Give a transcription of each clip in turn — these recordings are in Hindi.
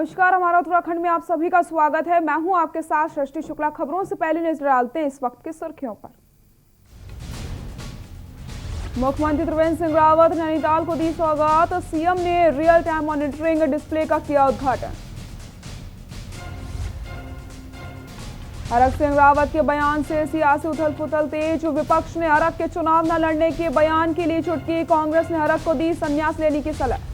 नमस्कार, हमारा उत्तराखंड में आप सभी का स्वागत है। मैं हूं आपके साथ सृष्टि शुक्ला। खबरों से पहले नजर डालते हैं इस वक्त की सुर्खियों पर। मुख्यमंत्री त्रिवेंद्र सिंह रावत नैनीताल को दी सौगात। सीएम ने रियल टाइम मॉनिटरिंग डिस्प्ले का किया उद्घाटन। हरक सिंह रावत के बयान से सियासी उथल पुथल तेज। विपक्ष ने हरक के चुनाव न लड़ने के बयान के लिए चुटकी। कांग्रेस ने हरक को दी संन्यास लेने की सलाह।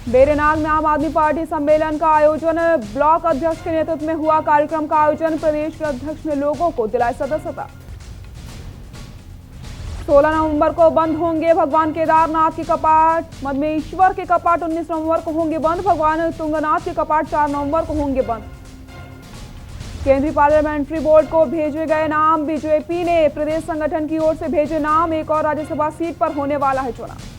बेरेनाग में आम आदमी पार्टी सम्मेलन का आयोजन। ब्लॉक अध्यक्ष के नेतृत्व में हुआ कार्यक्रम का आयोजन। प्रदेश के अध्यक्ष ने लोगों को दिलाई सदस्यता। 16 नवंबर को बंद होंगे भगवान केदारनाथ के कपाट। मदमेश्वर के कपाट 19 नवंबर को होंगे बंद। भगवान तुंगनाथ के कपाट 4 नवंबर को होंगे बंद। केंद्रीय पार्लियामेंट्री बोर्ड को भेजे गए नाम। बीजेपी ने प्रदेश संगठन की ओर से भेजे नाम। एक और राज्यसभा सीट पर होने वाला है चुनाव।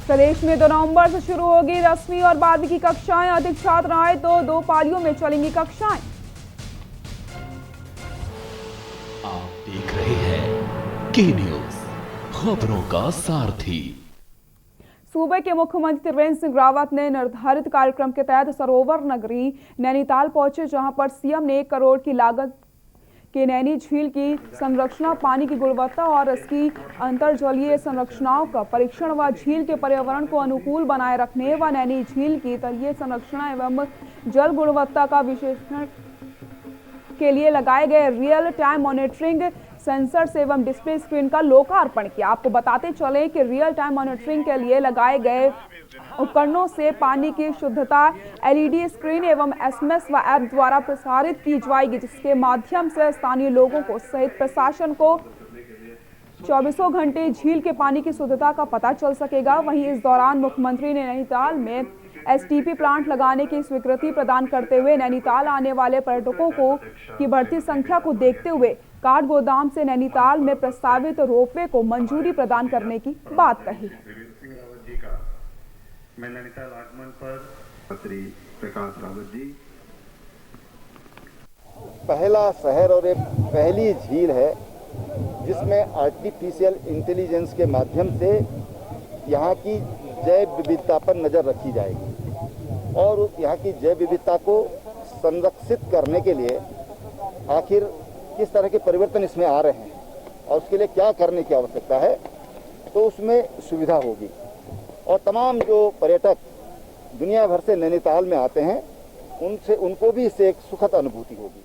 प्रदेश में 2 नवंबर से शुरू होगी 10वीं और 12वीं की कक्षाएं। अधिक छात्र आए तो 2 पालियों में चलेंगी कक्षाएं। आप देख रहे हैं के न्यूज, खबरों का सारथी। सूबे के मुख्यमंत्री त्रिवेंद्र सिंह रावत ने निर्धारित कार्यक्रम के तहत सरोवर नगरी नैनीताल पहुंचे, जहां पर सीएम ने 1 करोड़ की लागत के नैनी झील की संरचना, पानी की गुणवत्ता और इसकी अंतर्जलीय संरचनाओं का परीक्षण व झील के पर्यावरण को अनुकूल बनाए रखने व नैनी झील की तलीय संरचना एवं जल गुणवत्ता का विश्लेषण के लिए लगाए गए रियल टाइम मॉनिटरिंग सेंसर्स एवं डिस्प्ले स्क्रीन का लोकार्पण किया। आपको बताते चले कि रियल टाइम मॉनिटरिंग के लिए लगाए गए उपकरणों से पानी की शुद्धता एलईडी स्क्रीन एवं एसएमएस व ऐप द्वारा प्रसारित की जाएगी, जिसके माध्यम से स्थानीय लोगों को सहित प्रशासन को 24 घंटे झील के पानी की शुद्धता का पता चल सकेगा। वहीं इस दौरान मुख्यमंत्री ने नैनीताल में एसटीपी प्लांट लगाने की स्वीकृति प्रदान करते हुए नैनीताल आने वाले पर्यटकों की बढ़ती संख्या को देखते हुए काठ गोदाम से नैनीताल में प्रस्तावित रोपवे को मंजूरी प्रदान करने की बात कही। मैं नैनीताल आगमन पर मंत्री प्रकाश रावत जी, पहला शहर और एक पहली झील है जिसमें आर्टिफिशियल इंटेलिजेंस के माध्यम से यहाँ की जैव विविधता पर नज़र रखी जाएगी और यहाँ की जैव विविधता को संरक्षित करने के लिए आखिर किस तरह के परिवर्तन इसमें आ रहे हैं और उसके लिए क्या करने की आवश्यकता है, तो उसमें सुविधा होगी और तमाम जो पर्यटक दुनिया भर से नैनीताल में आते हैं उनको भी इससे एक सुखद अनुभूति होगी।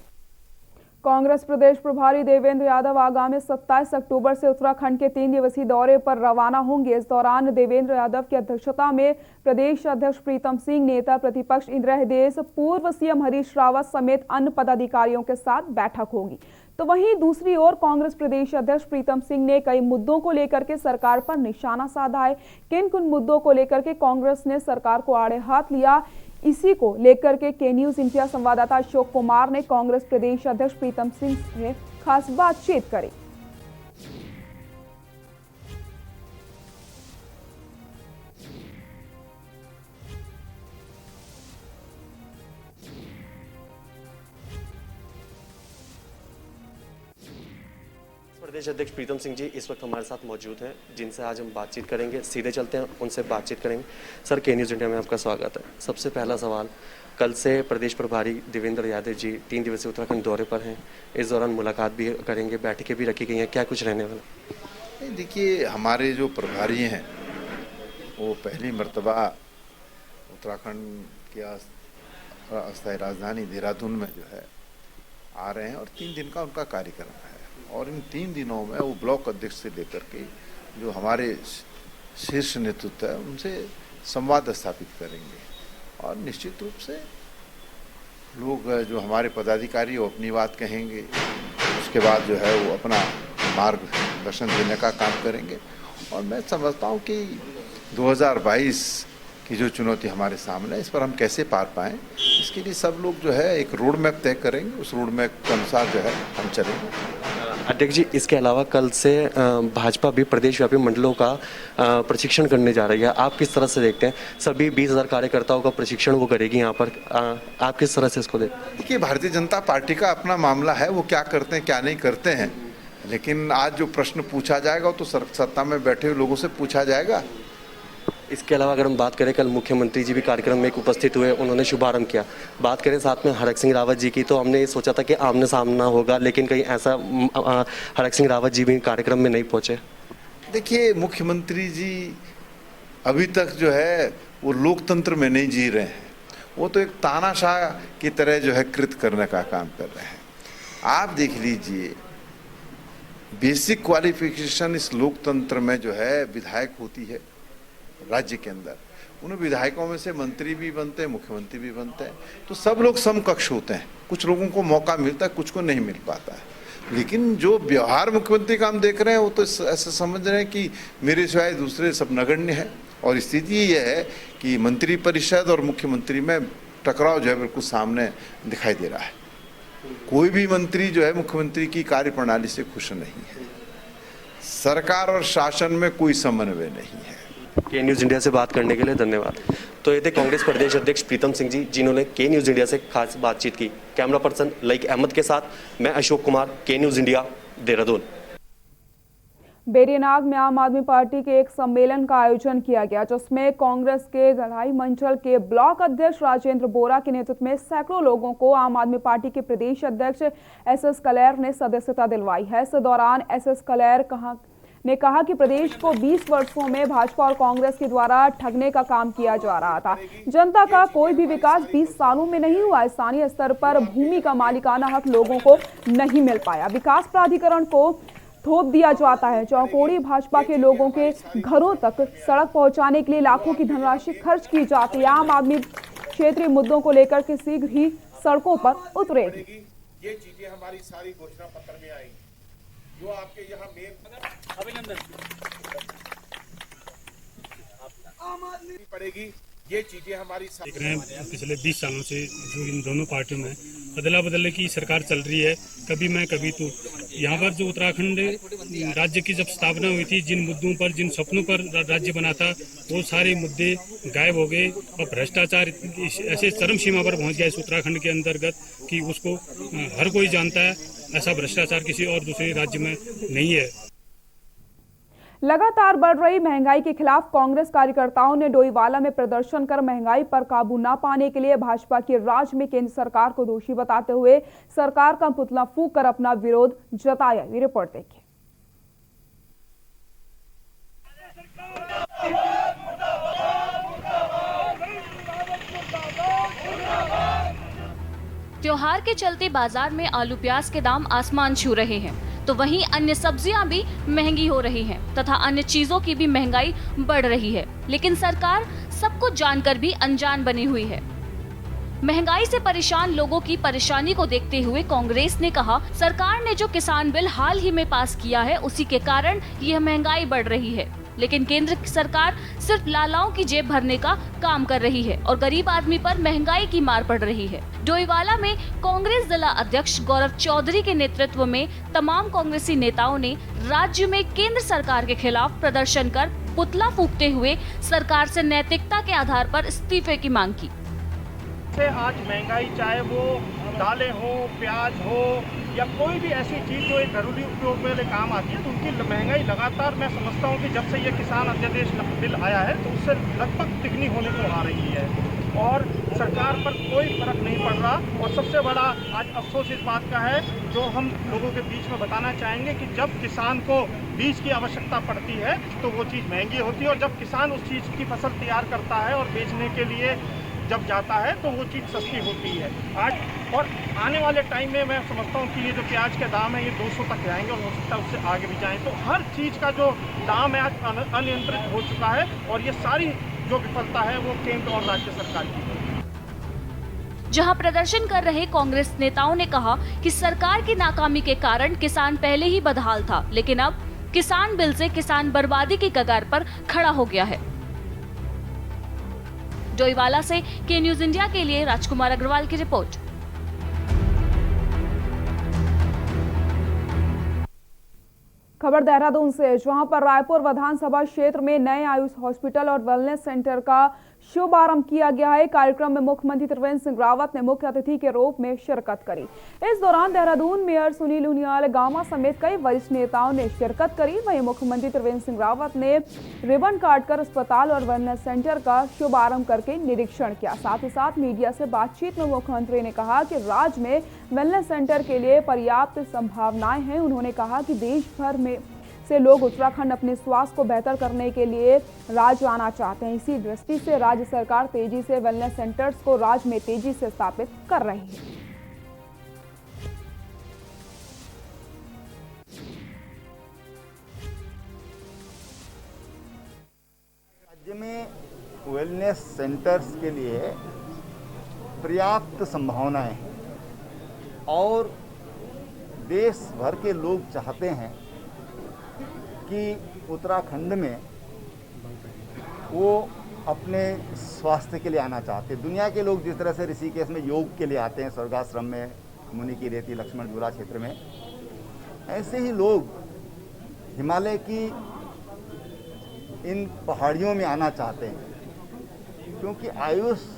कांग्रेस प्रदेश प्रभारी देवेंद्र यादव आगामी 27 अक्टूबर से उत्तराखंड के 3 दिवसीय दौरे पर रवाना होंगे। इस दौरान देवेंद्र यादव की अध्यक्षता में प्रदेश अध्यक्ष प्रीतम सिंह, नेता प्रतिपक्ष इंदिरा हृदयेश, पूर्व सीएम हरीश रावत समेत अन्य पदाधिकारियों के साथ बैठक होगी। तो वहीं दूसरी ओर कांग्रेस प्रदेश अध्यक्ष प्रीतम सिंह ने कई मुद्दों को लेकर के सरकार पर निशाना साधा है। किन मुद्दों को लेकर के कांग्रेस ने सरकार को आड़े हाथ लिया, इसी को लेकर के न्यूज इंडिया संवाददाता अशोक कुमार ने कांग्रेस प्रदेश अध्यक्ष प्रीतम सिंह से खास बातचीत करी। प्रदेश अध्यक्ष प्रीतम सिंह जी इस वक्त हमारे साथ मौजूद हैं, जिनसे आज हम बातचीत करेंगे। सीधे चलते हैं, उनसे बातचीत करेंगे। सर, के न्यूज़ इंडिया में आपका स्वागत है। सबसे पहला सवाल, कल से प्रदेश प्रभारी देवेंद्र यादव जी 3 दिवसीय उत्तराखंड दौरे पर हैं। इस दौरान मुलाकात भी करेंगे, बैठकें भी रखी गई हैं, क्या कुछ रहने वाला? देखिए, हमारे जो प्रभारी हैं वो पहली मर्तबा उत्तराखंड की अस्थायी राजधानी देहरादून में जो है आ रहे हैं और 3 दिन का उनका कार्यक्रम है और इन 3 दिनों में वो ब्लॉक अध्यक्ष से लेकर के जो हमारे शीर्ष नेतृत्व है उनसे संवाद स्थापित करेंगे और निश्चित रूप से लोग जो हमारे पदाधिकारी वो अपनी बात कहेंगे, उसके बाद जो है वो अपना मार्गदर्शन देने का काम करेंगे। और मैं समझता हूँ कि 2022 की जो चुनौती हमारे सामने है, इस पर हम कैसे पार पाएँ, इसके लिए सब लोग जो है एक रोड मैप तय करेंगे, उस रोड मैप के अनुसार जो है हम चलेंगे। अध्यक्ष जी, इसके अलावा कल से भाजपा भी प्रदेशव्यापी मंडलों का प्रशिक्षण करने जा रही है। आप किस तरह से देखते हैं? सभी 20,000 कार्यकर्ताओं का प्रशिक्षण वो करेगी यहाँ पर, आप किस तरह से इसको देखते हैं? देखिए, भारतीय जनता पार्टी का अपना मामला है, वो क्या करते हैं क्या नहीं करते हैं, लेकिन आज जो प्रश्न पूछा जाएगा वो तो सत्ता में बैठे हुए लोगों से पूछा जाएगा। इसके अलावा अगर हम बात करें, कल मुख्यमंत्री जी भी कार्यक्रम में एक उपस्थित हुए, उन्होंने शुभारंभ किया। बात करें साथ में हरक सिंह रावत जी की, तो हमने ये सोचा था कि आमने सामना होगा, लेकिन कहीं ऐसा हरक सिंह रावत जी भी कार्यक्रम में नहीं पहुंचे। देखिए, मुख्यमंत्री जी अभी तक जो है वो लोकतंत्र में नहीं जी रहे हैं, वो तो एक तानाशाह की तरह जो है कृत करने का काम कर रहे हैं। आप देख लीजिए, बेसिक क्वालिफिकेशन इस लोकतंत्र में जो है विधायक होती है राज्य के अंदर, उन विधायकों में से मंत्री भी बनते हैं, मुख्यमंत्री भी बनते हैं, तो सब लोग समकक्ष होते हैं। कुछ लोगों को मौका मिलता है, कुछ को नहीं मिल पाता है। लेकिन जो व्यवहार मुख्यमंत्री का हम देख रहे हैं, वो तो ऐसा समझ रहे हैं कि मेरे सिवाय दूसरे सब नगण्य है। और स्थिति ये है कि मंत्रिपरिषद और मुख्यमंत्री में टकराव जो है बिल्कुल सामने दिखाई दे रहा है। कोई भी मंत्री जो है मुख्यमंत्री की कार्यप्रणाली से खुश नहीं है। सरकार और शासन में कोई समन्वय नहीं है। के न्यूज़ इंडिया से बात करने के लिए धन्यवाद। तो ये थे कांग्रेस प्रदेश अध्यक्ष प्रीतम सिंह जी, जिन्होंने के न्यूज़ इंडिया से खास बातचीत की। कैमरा पर्सन लाइक अहमद के साथ मैं अशोक कुमार, के न्यूज़ इंडिया, देहरादून। बेरीनाग में आम आदमी पार्टी के एक सम्मेलन का आयोजन किया गया, जिसमें कांग्रेस के गढ़ाई मंचल के ब्लॉक अध्यक्ष राजेंद्र बोरा के नेतृत्व में सैकड़ों लोगों को आम आदमी पार्टी के प्रदेश अध्यक्ष एसएस कलैर ने सदस्यता दिलवाई है। इस दौरान एसएस कलैर ने कहा कि प्रदेश को 20 वर्षों में भाजपा और कांग्रेस के द्वारा ठगने का काम किया जा रहा था। जनता का कोई भी विकास 20 सालों में नहीं हुआ। स्थानीय स्तर पर भूमि का मालिकाना हक लोगों को नहीं मिल पाया। विकास प्राधिकरण को थोप दिया जाता है। चौकोड़ी भाजपा के लोगों के घरों तक सड़क पहुंचाने के लिए लाखों की धनराशि खर्च की जाती है। आम आदमी क्षेत्रीय मुद्दों को लेकर के शीघ्र ही सड़कों पर उतरेगी। ये चीजें हमारी सारी घोषणा पत्र में आएंगी, जो आपके यहाँ अभिनंदन आम आदमी पड़ेगी। ये चीजें हमारी देख रहे हैं पिछले 20 सालों से जो इन दोनों पार्टियों में बदला बदलने की सरकार चल रही है, कभी मैं कभी तू। यहाँ पर जो उत्तराखंड राज्य की जब स्थापना हुई थी, जिन मुद्दों पर, जिन सपनों पर राज्य बना था, वो सारे मुद्दे गायब हो गए और भ्रष्टाचार ऐसे चरम सीमा पर पहुंच गया इस उत्तराखंड के अंतर्गत कि उसको हर कोई जानता है। ऐसा भ्रष्टाचार किसी और दूसरे राज्य में नहीं है। लगातार बढ़ रही महंगाई के खिलाफ कांग्रेस कार्यकर्ताओं ने डोईवाला में प्रदर्शन कर महंगाई पर काबू न पाने के लिए भाजपा की राज में केंद्र सरकार को दोषी बताते हुए सरकार का पुतला फूंक कर अपना विरोध जताया। ये रिपोर्ट देखिए। त्योहार के चलते बाजार में आलू प्याज के दाम आसमान छू रहे हैं, तो वहीं अन्य सब्जियां भी महंगी हो रही हैं तथा अन्य चीजों की भी महंगाई बढ़ रही है। लेकिन सरकार सब कुछ जानकर भी अनजान बनी हुई है। महंगाई से परेशान लोगों की परेशानी को देखते हुए कांग्रेस ने कहा, सरकार ने जो किसान बिल हाल ही में पास किया है, उसी के कारण यह महंगाई बढ़ रही है। लेकिन केंद्र सरकार सिर्फ लालाओं की जेब भरने का काम कर रही है और गरीब आदमी पर महंगाई की मार पड़ रही है। डोईवाला में कांग्रेस जिला अध्यक्ष गौरव चौधरी के नेतृत्व में तमाम कांग्रेसी नेताओं ने राज्य में केंद्र सरकार के खिलाफ प्रदर्शन कर पुतला फूंकते हुए सरकार से नैतिकता के आधार पर इस्तीफे की मांग की। आज महंगाई, चाहे वो दालें हो, प्याज हो या कोई भी ऐसी चीज़ जो एक घरेलू उपयोग में काम आती है, तो उनकी महंगाई लगातार, मैं समझता हूँ कि जब से ये किसान अध्यादेश बिल आया है तो उससे लगभग तिगनी होने को आ रही है और सरकार पर कोई फर्क नहीं पड़ रहा। और सबसे बड़ा आज अफसोस इस बात का है, जो हम लोगों के बीच में बताना चाहेंगे कि जब किसान को बीज की आवश्यकता पड़ती है तो वो चीज़ महंगी होती है और जब किसान उस चीज़ की फसल तैयार करता है और बेचने के लिए जब जाता है तो वो चीज़ सस्ती होती है। आज और आने वाले टाइम में मैं समझता हूँ कि ये जो प्याज के दाम है ये 200 तक जाएंगे और हो सकता है उससे आगे भी जाएं। तो हर चीज़ का जो दाम है आज अनियंत्रित हो चुका है और ये सारी जो विफलता है वो केंद्र और राज्य सरकार की है। जहां प्रदर्शन कर रहे कांग्रेस नेताओं ने कहा कि सरकार की नाकामी के कारण किसान पहले ही बदहाल था, लेकिन अब किसान बिल से किसान बर्बादी की कगार पर खड़ा हो गया है। डोईवाला से के न्यूज़ इंडिया के लिए राजकुमार अग्रवाल की रिपोर्ट। खबर देहरादून से, जहां पर रायपुर विधानसभा क्षेत्र में नए आयुष हॉस्पिटल और वेलनेस सेंटर का शुभारंभ किया गया है। कार्यक्रम में मुख्यमंत्री त्रिवेंद्र सिंह रावत ने मुख्य अतिथि के रूप में शिरकत करी। इस दौरान देहरादून मेयर सुनील उनियाल गामा समेत कई वरिष्ठ नेताओं ने शिरकत करी। वहीं मुख्यमंत्री त्रिवेंद्र सिंह रावत ने रिबन काटकर अस्पताल और वेलनेस सेंटर का शुभारंभ करके निरीक्षण किया। साथ ही साथ मीडिया से बातचीत में मुख्यमंत्री ने कहा कि राज्य में वेलनेस सेंटर के लिए पर्याप्त संभावनाएं हैं। उन्होंने कहा कि देश भर में से लोग उत्तराखंड अपने स्वास्थ्य को बेहतर करने के लिए राज्य आना चाहते हैं। इसी दृष्टि से राज्य सरकार तेजी से वेलनेस सेंटर्स को राज्य में तेजी से स्थापित कर रही है। राज्य में वेलनेस सेंटर्स के लिए पर्याप्त संभावनाएं हैं और देश भर के लोग चाहते हैं कि उत्तराखंड में वो अपने स्वास्थ्य के लिए आना चाहते हैं। दुनिया के लोग जिस तरह से ऋषिकेश में योग के लिए आते हैं, स्वर्गाश्रम में मुनि की रेती लक्ष्मण झूला क्षेत्र में, ऐसे ही लोग हिमालय की इन पहाड़ियों में आना चाहते हैं, क्योंकि आयुष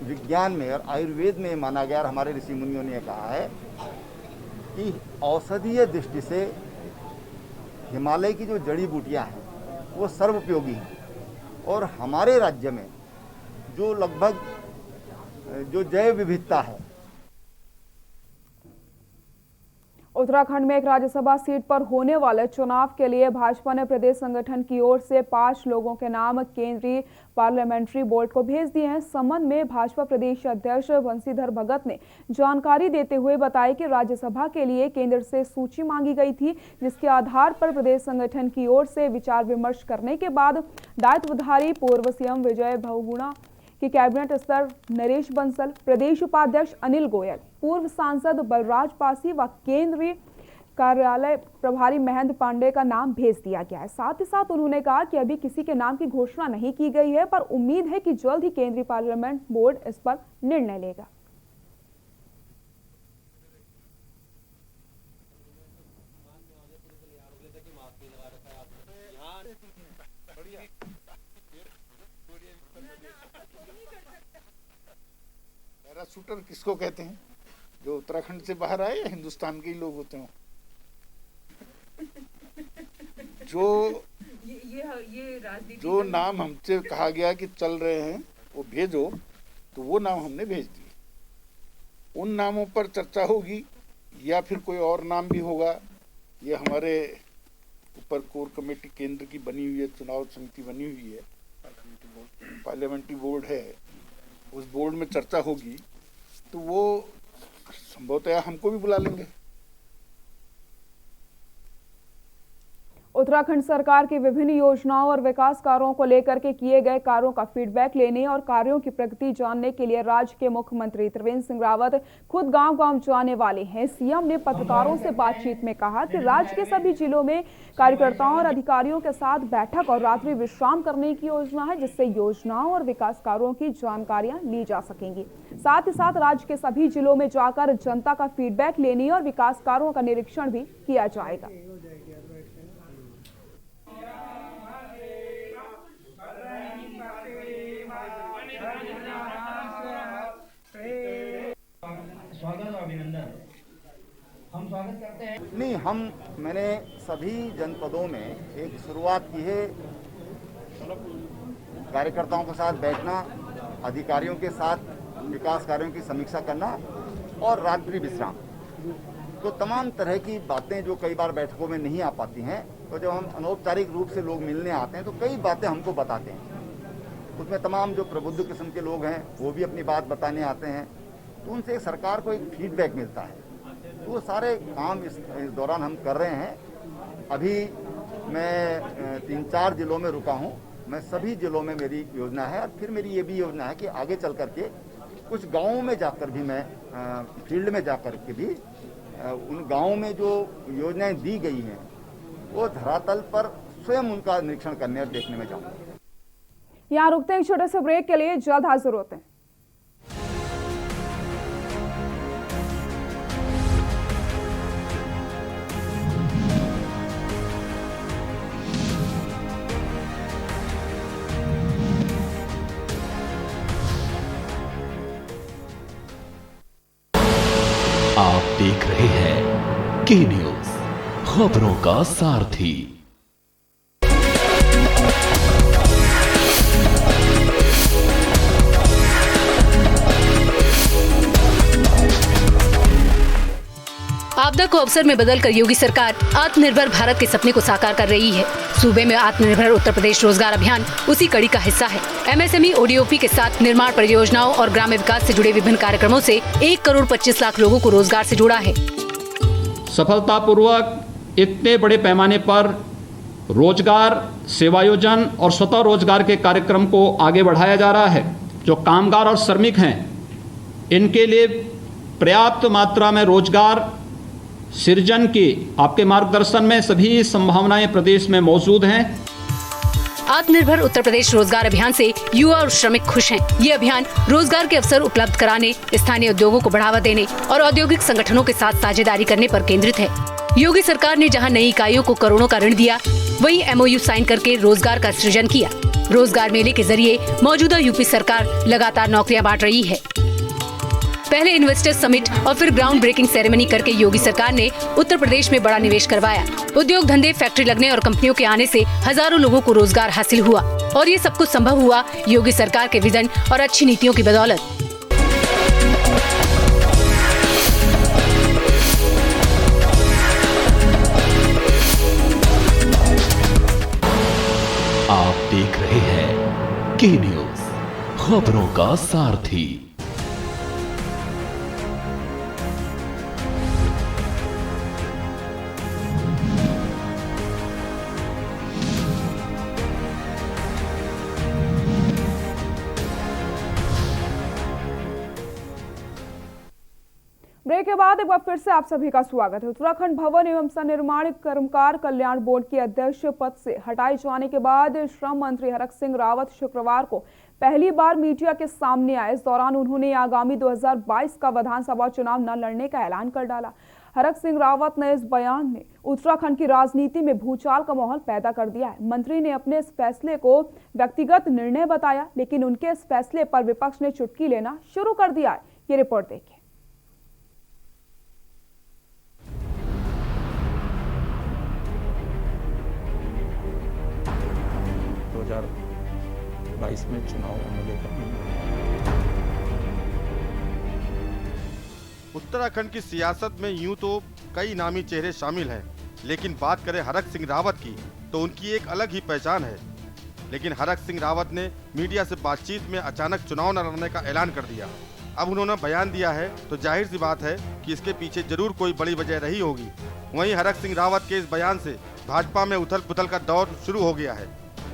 विज्ञान में और आयुर्वेद में माना गया और हमारे ऋषि मुनियों ने कहा है कि औषधीय दृष्टि से हिमालय की जो जड़ी बूटियां हैं वो सर्वोपयोगी हैं और हमारे राज्य में जो लगभग जो जैव विविधता है। उत्तराखंड में एक राज्यसभा सीट पर होने वाले चुनाव के लिए भाजपा ने प्रदेश संगठन की ओर से 5 लोगों के नाम केंद्रीय पार्लियामेंट्री बोर्ड को भेज दिए हैं। संबंध में भाजपा प्रदेश अध्यक्ष बंशीधर भगत ने जानकारी देते हुए बताया कि राज्यसभा के लिए केंद्र से सूची मांगी गई थी, जिसके आधार पर प्रदेश संगठन की ओर से विचार विमर्श करने के बाद दायित्वधारी पूर्व सीएम विजय बहुगुणा कि कैबिनेट स्तर नरेश बंसल, प्रदेश उपाध्यक्ष अनिल गोयल, पूर्व सांसद बलराज पासी व केंद्रीय कार्यालय प्रभारी महेंद्र पांडे का नाम भेज दिया गया है। साथ ही साथ उन्होंने कहा कि अभी किसी के नाम की घोषणा नहीं की गई है, पर उम्मीद है कि जल्द ही केंद्रीय पार्लियामेंट बोर्ड इस पर निर्णय लेगा। पैराशूटर किसको कहते हैं? जो उत्तराखंड से बाहर आए या हिंदुस्तान के ही लोग होते हो? जो नाम हमसे कहा गया कि चल रहे हैं वो भेजो, तो वो नाम हमने भेज दिए। उन नामों पर चर्चा होगी या फिर कोई और नाम भी होगा। ये हमारे ऊपर कोर कमेटी केंद्र की बनी हुई है, चुनाव समिति बनी हुई है, पार्लियामेंट्री बोर्ड है, उस बोर्ड में चर्चा होगी तो वो संभवतः हमको भी बुला लेंगे। उत्तराखंड सरकार की विभिन्न योजनाओं और विकास कार्यों को लेकर के किए गए कार्यों का फीडबैक लेने और कार्यों की प्रगति जानने के लिए राज्य के मुख्यमंत्री त्रिवेंद्र सिंह रावत खुद गांव-गांव जाने वाले हैं। सीएम ने पत्रकारों से बातचीत में कहा कि राज्य के सभी जिलों में कार्यकर्ताओं और अधिकारियों के साथ बैठक और रात्रि विश्राम करने की योजना है, जिससे योजनाओं और विकास कार्यों की जानकारियां ली जा सकेंगी। साथ ही साथ राज्य के सभी जिलों में जाकर जनता का फीडबैक लेने और विकास कार्यों का निरीक्षण भी किया जाएगा। स्वागत और अभिनंदन हम स्वागत करते हैं। नहीं, मैंने सभी जनपदों में एक शुरुआत की है, कार्यकर्ताओं के साथ बैठना, अधिकारियों के साथ विकास कार्यों की समीक्षा करना और रात्रि विश्राम। तो तमाम तरह की बातें जो कई बार बैठकों में नहीं आ पाती हैं, तो जब हम अनौपचारिक रूप से लोग मिलने आते हैं तो कई बातें हमको बताते हैं। उसमें तमाम जो प्रबुद्ध किस्म के लोग हैं वो भी अपनी बात बताने आते हैं, तो उनसे सरकार को एक फीडबैक मिलता है। तो वो सारे काम इस दौरान हम कर रहे हैं। अभी मैं 3-4 जिलों में रुका हूँ। मैं सभी जिलों में मेरी योजना है और फिर मेरी ये भी योजना है कि आगे चल करके कुछ गाँवों में जाकर भी मैं फील्ड में जाकर के भी उन गाँवों में जो योजनाएं दी गई हैं वो धरातल पर स्वयं उनका निरीक्षण करने और देखने में जाऊँगा। यहाँ रुकते हैं एक छोटे से ब्रेक के लिए, जल्द हाजिर होते हैं। आप देख रहे हैं के न्यूज, खबरों का सारथी। आपदा को अवसर में बदलकर योगी सरकार आत्मनिर्भर भारत के सपने को साकार कर रही है। सूबे में आत्मनिर्भर उत्तर प्रदेश रोजगार अभियान उसी कड़ी का हिस्सा है। एमएसएमई ओडीओपी के साथ निर्माण परियोजनाओं और ग्राम्य विकास से जुड़े विभिन्न कार्यक्रमों से 1 करोड़ 25 लाख लोगों को रोजगार से जोड़ा है। सफलतापूर्वक इतने बड़े पैमाने पर रोजगार, सेवायोजन और स्वतः रोजगार के कार्यक्रम को आगे बढ़ाया जा रहा है। जो कामगार और श्रमिक हैं, इनके लिए पर्याप्त मात्रा में रोजगार सृजन की आपके मार्गदर्शन में सभी संभावनाएं प्रदेश में मौजूद हैं। आत्मनिर्भर उत्तर प्रदेश रोजगार अभियान से युवा और श्रमिक खुश हैं। ये अभियान रोजगार के अवसर उपलब्ध कराने, स्थानीय उद्योगों को बढ़ावा देने और औद्योगिक संगठनों के साथ साझेदारी करने पर केंद्रित है। योगी सरकार ने जहां नई इकाइयों को करोड़ों का ऋण दिया, वहीं एमओयू साइन करके रोजगार का सृजन किया। रोजगार मेले के जरिए मौजूदा यूपी सरकार लगातार नौकरियां बांट रही है। पहले इन्वेस्टर्स समिट और फिर ग्राउंड ब्रेकिंग सेरेमनी करके योगी सरकार ने उत्तर प्रदेश में बड़ा निवेश करवाया। उद्योग धंधे, फैक्ट्री लगने और कंपनियों के आने से हजारों लोगों को रोजगार हासिल हुआ और ये सब कुछ संभव हुआ योगी सरकार के विजन और अच्छी नीतियों की बदौलत। आप देख रहे हैं के न्यूज, खबरों का सारथी। ब्रेक के बाद एक बार फिर से आप सभी का स्वागत है। उत्तराखंड भवन एवं सनिर्माण कर्मकार कल्याण बोर्ड के अध्यक्ष पद से हटाए जाने के बाद श्रम मंत्री हरक सिंह रावत शुक्रवार को पहली बार मीडिया के सामने आए। इस दौरान उन्होंने आगामी 2022 का विधानसभा चुनाव न लड़ने का ऐलान कर डाला। हरक सिंह रावत ने इस बयान में उत्तराखंड की राजनीति में भूचाल का माहौल पैदा कर दिया है। मंत्री ने अपने इस फैसले को व्यक्तिगत निर्णय बताया, लेकिन उनके इस फैसले पर विपक्ष ने चुटकी लेना शुरू कर दिया है। ये रिपोर्ट देखिए। 2022 में चुनाव एमएलए का। उत्तराखंड की सियासत में यूं तो कई नामी चेहरे शामिल हैं, लेकिन बात करें हरक सिंह रावत की तो उनकी एक अलग ही पहचान है। लेकिन हरक सिंह रावत ने मीडिया से बातचीत में अचानक चुनाव न लड़ने का ऐलान कर दिया। अब उन्होंने बयान दिया है तो जाहिर सी बात है कि इसके पीछे जरूर कोई बड़ी वजह रही होगी। वहीं हरक सिंह रावत के इस बयान से भाजपा में उथल पुथल का दौर शुरू हो गया है,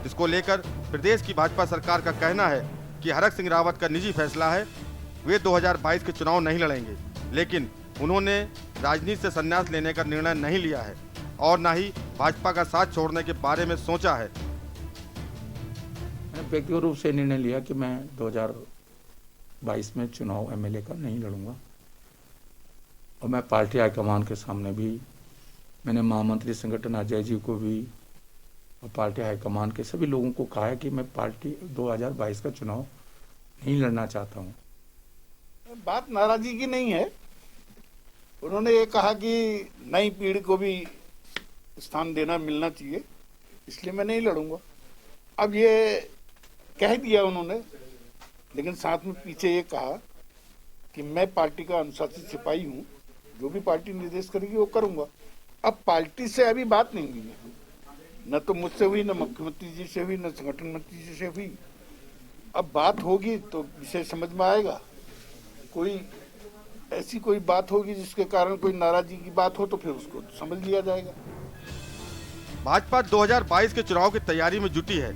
जिसको लेकर प्रदेश की भाजपा सरकार का कहना है कि हरक सिंह रावत का निजी फैसला है। वे 2022 के चुनाव नहीं लड़ेंगे, लेकिन उन्होंने राजनीति से संन्यास लेने का निर्णय नहीं लिया है और न ही भाजपा का साथ छोड़ने के बारे में सोचा है। मैंने व्यक्तिगत रूप से निर्णय लिया कि मैं 2022 में चुनाव एमएलए का नहीं लड़ूंगा और मैं पार्टी हाईकमान के सामने भी, मैंने महामंत्री संगठन अजय जी को भी और पार्टी हाईकमान के सभी लोगों को कहा है कि मैं पार्टी 2022 का चुनाव नहीं लड़ना चाहता हूं। बात नाराजगी की नहीं है। उन्होंने ये कहा कि नई पीढ़ी को भी स्थान देना मिलना चाहिए, इसलिए मैं नहीं लड़ूंगा। अब ये कह दिया उन्होंने, लेकिन साथ में पीछे ये कहा कि मैं पार्टी का अनुशासित सिपाही हूँ, जो भी पार्टी निर्देश करेगी वो करूंगा। अब पार्टी से अभी बात नहीं हुई है, न तो मुझसे हुई, न मुख्यमंत्री जी से हुई, न संगठन मंत्री जी से हुई। अब बात होगी तो विषय समझ में आएगा। कोई ऐसी कोई बात होगी जिसके कारण कोई नाराजगी की बात हो तो फिर उसको समझ लिया जाएगा। भाजपा 2022 के चुनाव की तैयारी में जुटी है।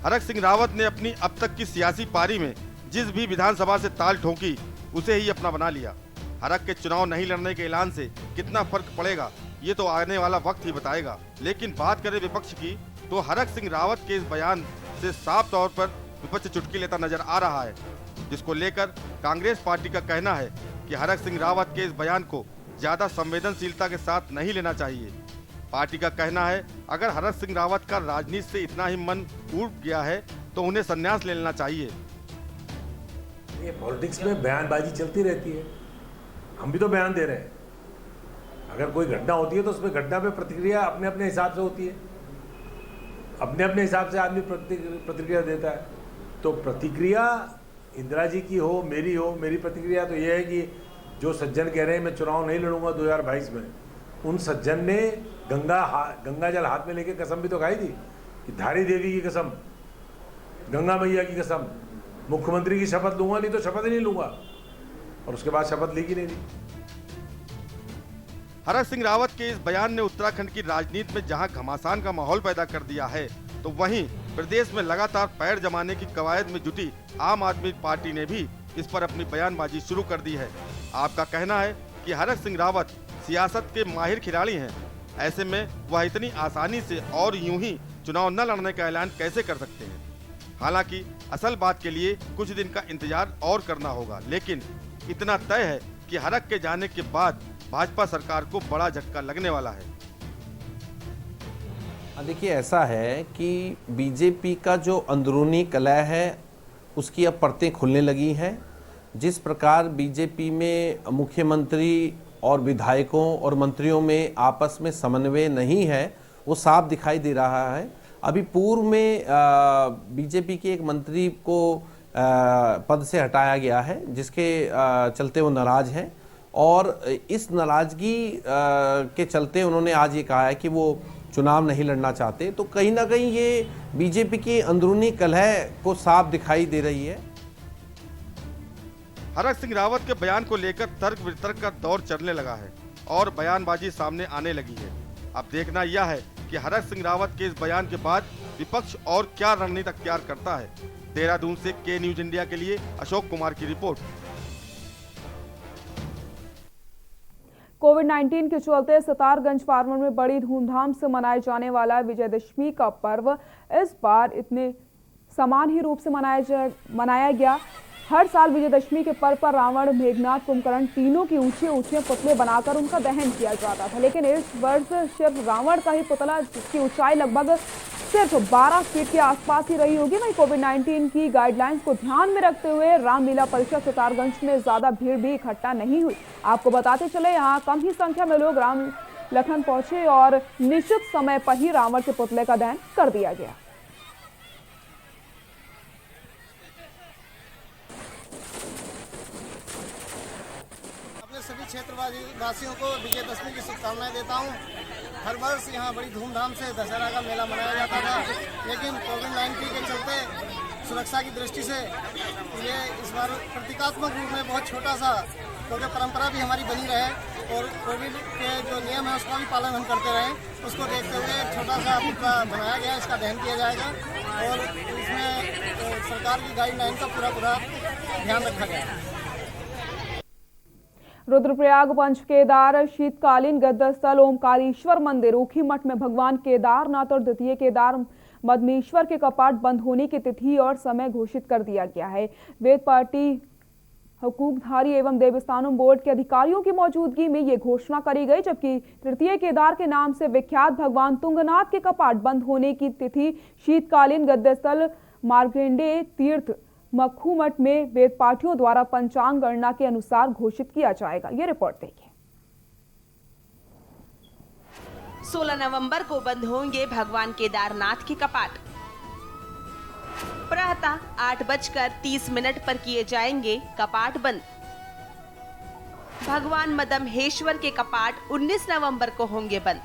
हरक सिंह रावत ने अपनी अब तक की सियासी पारी में जिस भी विधानसभा से ताल ठोकी उसे ही अपना बना लिया। हरक के चुनाव नहीं लड़ने के ऐलान से कितना फर्क पड़ेगा ये तो आने वाला वक्त ही बताएगा। लेकिन बात करें विपक्ष की तो हरक सिंह रावत के इस बयान से साफ तौर पर विपक्ष चुटकी लेता नजर आ रहा है, जिसको लेकर कांग्रेस पार्टी का कहना है कि हरक सिंह रावत के इस बयान को ज्यादा संवेदनशीलता के साथ नहीं लेना चाहिए। पार्टी का कहना है अगर हरक सिंह रावत का राजनीति से इतना ही मन उठ गया है तो उन्हें संन्यास ले लेना चाहिए। ये पॉलिटिक्स में बयानबाजी चलती रहती है। हम भी तो बयान दे रहे हैं। अगर कोई घटना होती है तो उसमें घटना पे प्रतिक्रिया अपने अपने हिसाब से होती है, अपने अपने हिसाब से आदमी प्रतिक्रिया देता है। तो प्रतिक्रिया इंदिरा जी की हो, मेरी प्रतिक्रिया तो ये है कि जो सज्जन कह रहे हैं मैं चुनाव नहीं लड़ूंगा 2022 में, उन सज्जन ने गंगा जल हाथ में लेके कसम भी तो खाई थी कि धारी देवी की कसम, गंगा मैया की कसम, मुख्यमंत्री की शपथ लूंगा, नहीं तो शपथ ही नहीं लूंगा, और उसके बाद शपथ ली कि नहीं ली। हरक सिंह रावत के इस बयान ने उत्तराखंड की राजनीति में जहां घमासान का माहौल पैदा कर दिया है, तो वहीं प्रदेश में लगातार पैर जमाने की कवायद में जुटी आम आदमी पार्टी ने भी इस पर अपनी बयानबाजी शुरू कर दी है। आपका कहना है कि हरक सिंह रावत सियासत के माहिर खिलाड़ी हैं, ऐसे में वह इतनी आसानी से और यूं ही चुनाव न लड़ने का ऐलान कैसे कर सकते हैं। हालांकि असल बात के लिए कुछ दिन का इंतजार और करना होगा, लेकिन इतना तय है कि हरक के जाने के बाद भाजपा सरकार को बड़ा झटका लगने वाला है। देखिए, ऐसा है कि बीजेपी का जो अंदरूनी कलह है उसकी अब परतें खुलने लगी हैं। जिस प्रकार बीजेपी में मुख्यमंत्री और विधायकों और मंत्रियों में आपस में समन्वय नहीं है, वो साफ दिखाई दे रहा है। अभी पूर्व में बीजेपी के एक मंत्री को पद से हटाया गया है, जिसके चलते वो नाराज हैं, और इस नाराजगी के चलते उन्होंने आज ये कहा है कि वो चुनाव नहीं लड़ना चाहते। तो कहीं ना कहीं ये बीजेपी की अंदरूनी कलह को साफ दिखाई दे रही है। हरक सिंह रावत के बयान को लेकर तर्क वितर्क का दौर चलने लगा है और बयानबाजी सामने आने लगी है। अब देखना यह है कि हरक सिंह रावत के इस बयान के बाद विपक्ष और क्या रणनीति अख्तियार करता है। देहरादून से के न्यूज इंडिया के लिए अशोक कुमार की रिपोर्ट। कोविड-19 के चलते सितारगंज फार्मर में बड़ी धूमधाम से मनाए जाने वाला विजयदशमी का पर्व इस बार इतने समान ही रूप से मनाया गया। हर साल विजयदशमी के पर्व पर रावण, मेघनाथ, कुंभकर्ण तीनों की ऊंचे पुतले बनाकर उनका दहन किया जाता था, लेकिन इस वर्ष सिर्फ रावण का ही पुतला, जिसकी ऊंचाई लगभग सिर्फ 12 फीट के आसपास ही रही होगी। वहीं कोविड-19 की गाइडलाइंस को ध्यान में रखते हुए रामलीला परिषद सितारगंज में ज्यादा भीड़ भी इकट्ठा नहीं हुई। आपको बताते चले, यहाँ कम ही संख्या में लोग राम लखन पहुंचे और निश्चित समय पर ही रावण के पुतले का दहन कर दिया गया। सभी क्षेत्रवासियों को विजयदशमी की शुभकामनाएं देता हूं। हर वर्ष यहां बड़ी धूमधाम से दशहरा का मेला मनाया जाता था, लेकिन कोविड-19 के चलते सुरक्षा की दृष्टि से ये इस बार प्रतीकात्मक रूप में बहुत छोटा सा, क्योंकि परंपरा भी हमारी बनी रहे और कोविड के जो नियम है उसका भी पालन हम करते रहें, उसको देखते हुए एक छोटा सा पुतला बनाया गया, इसका दहन किया जाएगा और इसमें सरकार की गाइडलाइन का पूरा ध्यान रखा गया है। रुद्रप्रयाग पंच केदार शीतकालीन गद्दस्थल ओमकारेश्वर मंदिर ऊखीमठ में भगवान केदारनाथ और द्वितीय केदार मदमेश्वर के कपाट बंद होने की तिथि और समय घोषित कर दिया गया है। वेद पार्टी हुकूकधारी एवं देवस्थानम बोर्ड के अधिकारियों की मौजूदगी में ये घोषणा करी गई, जबकि तृतीय केदार के नाम से विख्यात भगवान तुंगनाथ के कपाट बंद होने की तिथि शीतकालीन गद्दस्थल मार्कंडेय तीर्थ मखूमठ में वेद पाठियों द्वारा पंचांग गणना के अनुसार घोषित किया जाएगा। ये रिपोर्ट देखिए। 16 नवंबर को बंद होंगे भगवान केदारनाथ के कपाट। प्रातः 8:30 पर किए जाएंगे कपाट बंद। भगवान मदमहेश्वर के कपाट 19 नवंबर को होंगे बंद।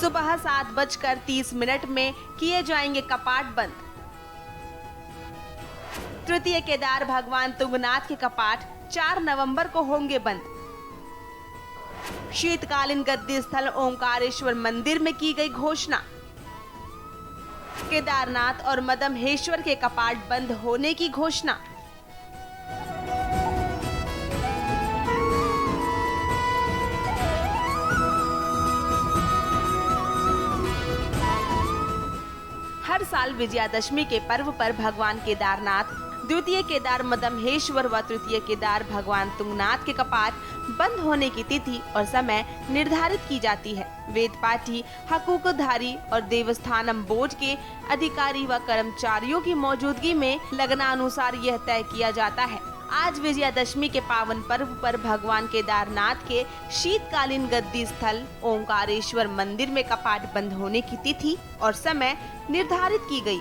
सुबह 7:30 में किए जाएंगे कपाट बंद। तृतीय केदार भगवान तुंगनाथ के कपाट 4 नवंबर को होंगे बंद। शीतकालीन गद्दी स्थल ओमकारेश्वर मंदिर में की गई घोषणा। केदारनाथ और मदमहेश्वर के कपाट बंद होने की घोषणा। हर साल विजयादशमी के पर्व पर भगवान केदारनाथ, द्वितीय केदार मदमहेश्वर व तृतीय केदार भगवान तुंगनाथ के कपाट बंद होने की तिथि और समय निर्धारित की जाती है। वेद पाठी, हकूकधारी और देवस्थानम बोर्ड के अधिकारी व कर्मचारियों की मौजूदगी में लगनानुसार यह तय किया जाता है। आज विजयादशमी के पावन पर्व पर भगवान केदारनाथ के शीतकालीन गद्दी स्थल ओंकारेश्वर मंदिर में कपाट बंद होने की तिथि और समय निर्धारित की गई।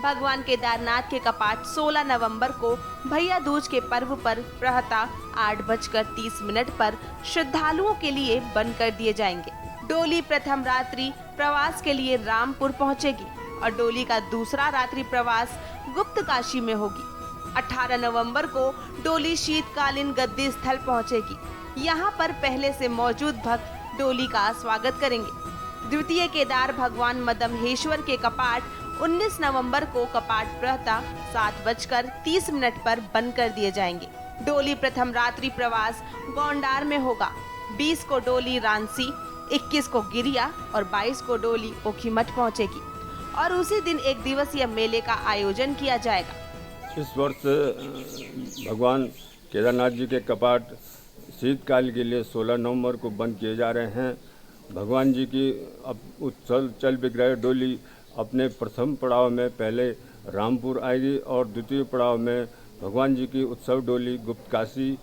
भगवान केदारनाथ के कपाट 16 नवंबर को भैया दूज के पर्व पर प्रातः 8:30 पर श्रद्धालुओं के लिए बंद कर दिए जाएंगे। डोली प्रथम रात्रि प्रवास के लिए रामपुर पहुंचेगी और डोली का दूसरा रात्रि प्रवास गुप्त काशी में होगी। 18 नवंबर को डोली शीतकालीन गद्दी स्थल पहुंचेगी। यहाँ पर पहले से मौजूद भक्त डोली का स्वागत करेंगे। द्वितीय केदार भगवान मदमहेश्वर के कपाट 19 नवंबर को कपाट प्रातः 7:30 पर बंद कर दिए जाएंगे। डोली प्रथम रात्रि प्रवास गोंडार में होगा। 20 को डोली रांसी, 21 को गिरिया और 22 को डोली ओखीमठ पहुंचेगी और उसी दिन एक दिवसीय मेले का आयोजन किया जाएगा। इस वर्ष भगवान केदारनाथ जी के कपाट शीतकाल के लिए 16 नवंबर को बंद किए जा रहे हैं। भगवान जी की अब उत्सव चल विग्रह डोली अपने प्रथम पड़ाव में पहले रामपुर आएगी और द्वितीय पड़ाव में भगवान जी की उत्सव डोली गुप्त काशी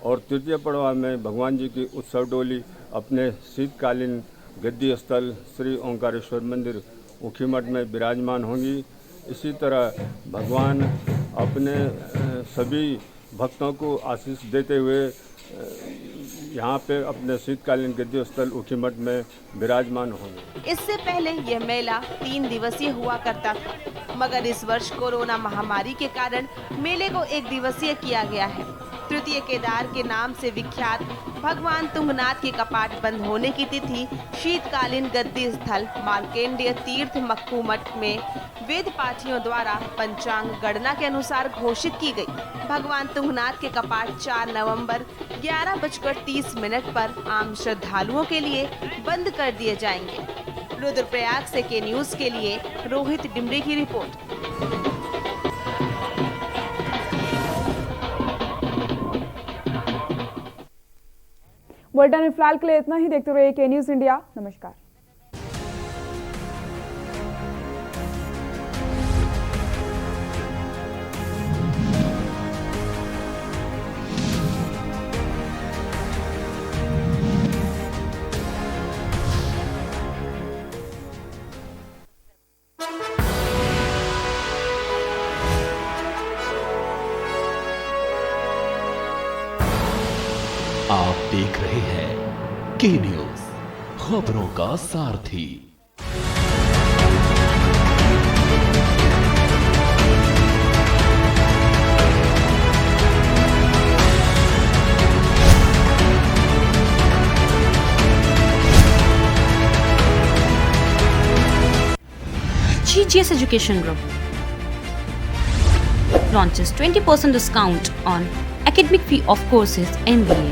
और तृतीय पड़ाव में भगवान जी की उत्सव डोली अपने शीतकालीन गद्दी स्थल श्री ओंकारेश्वर मंदिर ऊखीमठ में विराजमान होंगी। इसी तरह भगवान अपने सभी भक्तों को आशीष देते हुए यहाँ पे अपने शीतकालीन गद्दी स्थल ऊखीमठ में विराजमान होंगे। इससे पहले यह मेला 3 दिवसीय हुआ करता था, मगर इस वर्ष कोरोना महामारी के कारण मेले को 1 दिवसीय किया गया है। तृतीय केदार के नाम से विख्यात भगवान तुंगनाथ के कपाट बंद होने की तिथि शीतकालीन गद्दी स्थल मार्केंडेय तीर्थ मक्कू मठ में वेद पाठियों द्वारा पंचांग गणना के अनुसार घोषित की गई। भगवान तुंगनाथ के कपाट 4 नवंबर 11:30 पर आम श्रद्धालुओं के लिए बंद कर दिए जाएंगे। रुद्रप्रयाग से के न्यूज के लिए रोहित डिमरी की रिपोर्ट। बुलेटिन में फिलहाल के लिए इतना ही। देखते रहिए के न्यूज इंडिया। नमस्कार। आप देख रहे हैं के न्यूज, खबरों का सारथी। GGS Education Group launches 20% discount on academic fee of courses MBA,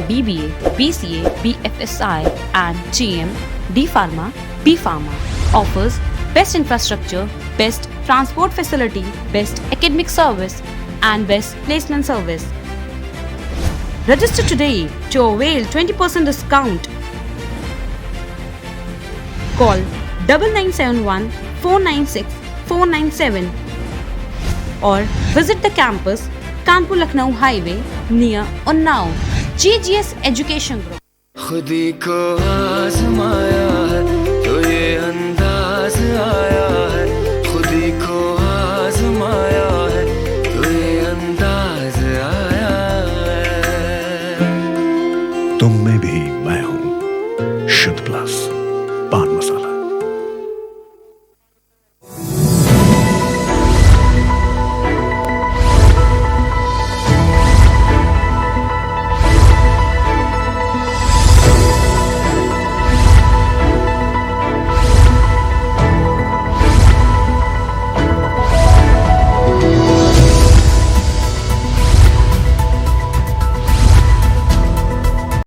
BBA, BCA, BFSI and GM, D Pharma, B Pharma. Offers best infrastructure, best transport facility, best academic service and best placement service. Register today to avail 20% discount. Call 9971 496 497 or visit the campus Kanpur Lucknow highway near Unnao. GGS Education Group। खुदी को आजमाया है तो ये अंदाज आया है, खुदी को आजमाया है तो ये अंदाज आया है। तुम में